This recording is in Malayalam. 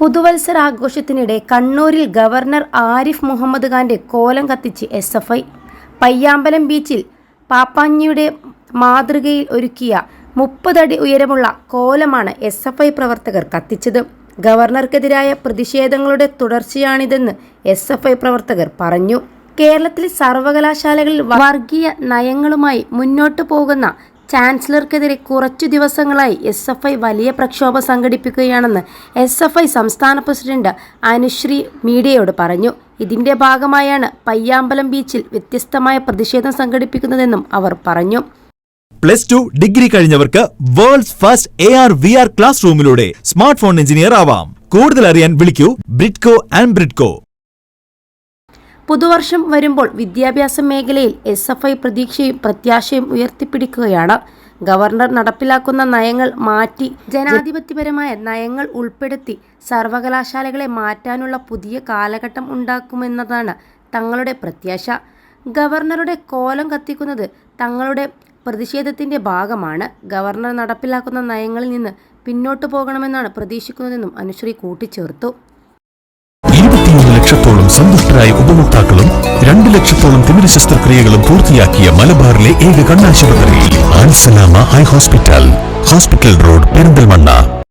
പുതുവത്സരാഘോഷത്തിനിടെ കണ്ണൂരിൽ ഗവർണർ ആരിഫ് മുഹമ്മദ് ഖാന്റെ കോലം കത്തിച്ച് SFI. പയ്യാമ്പലം ബീച്ചിൽ പാപ്പാഞ്ഞിയുടെ മാതൃകയിൽ ഒരുക്കിയ 30 അടി ഉയരമുള്ള കോലമാണ് SFI പ്രവർത്തകർ കത്തിച്ചത്. ഗവർണർക്കെതിരായ പ്രതിഷേധങ്ങളുടെ തുടർച്ചയാണിതെന്ന് SFI പ്രവർത്തകർ പറഞ്ഞു. കേരളത്തിൽ സർവകലാശാലകളിൽ വർഗീയ നയങ്ങളുമായി മുന്നോട്ടു പോകുന്ന ചാൻസലർക്കെതിരെ കുറച്ചു ദിവസങ്ങളായി SFI വലിയ പ്രക്ഷോഭം സംഘടിപ്പിക്കുകയാണെന്ന് SFI സംസ്ഥാന പ്രസിഡന്റ് അനുശ്രീ മീഡിയയോട് പറഞ്ഞു. ഇതിന്റെ ഭാഗമായാണ് പയ്യാമ്പലം ബീച്ചിൽ വ്യത്യസ്തമായ പ്രതിഷേധം സംഘടിപ്പിക്കുന്നതെന്നും അവർ പറഞ്ഞു. +2 ഡിഗ്രി കഴിഞ്ഞവർക്ക് വേൾഡ്സ് ഫസ്റ്റ് AR/VR ക്ലാസ് റൂമിലൂടെ സ്മാർട്ട് ഫോൺ എഞ്ചിനീയർ ആവാം. കൂടുതൽ അറിയാൻ വിളിക്കൂ ബ്രിഡ്കോ ആൻഡ് ബ്രിഡ്കോ. പുതുവർഷം വരുമ്പോൾ വിദ്യാഭ്യാസ മേഖലയിൽ SFI പ്രതീക്ഷയും പ്രത്യാശയും ഉയർത്തിപ്പിടിക്കുകയാണ്. ഗവർണർ നടപ്പിലാക്കുന്ന നയങ്ങൾ മാറ്റി ജനാധിപത്യപരമായ നയങ്ങൾ ഉൾപ്പെടുത്തി സർവകലാശാലകളെ മാറ്റാനുള്ള പുതിയ കാലഘട്ടം ഉണ്ടാക്കുമെന്നതാണ് തങ്ങളുടെ പ്രത്യാശ. ഗവർണറുടെ കോലം കത്തിക്കുന്നത് തങ്ങളുടെ പ്രതിഷേധത്തിന്റെ ഭാഗമാണ്. ഗവർണർ നടപ്പിലാക്കുന്ന നയങ്ങളിൽ നിന്ന് പിന്നോട്ടു പോകണമെന്നാണ് പ്രതീക്ഷിക്കുന്നതെന്നും അനുശ്രീ കൂട്ടിച്ചേർത്തു. 23 ലക്ഷത്തോളം സന്തുഷ്ടരായ ഉപഭോക്താക്കളും 2 ലക്ഷത്തോളം തിമിര ശസ്ത്രക്രിയകളും പൂർത്തിയാക്കിയ മലബാറിലെ ഏക കണ്ണാശുപത്രി ആൻസലാമ ഹൈ ഹോസ്പിറ്റൽ റോഡ് പെരിന്തൽമണ്ണ.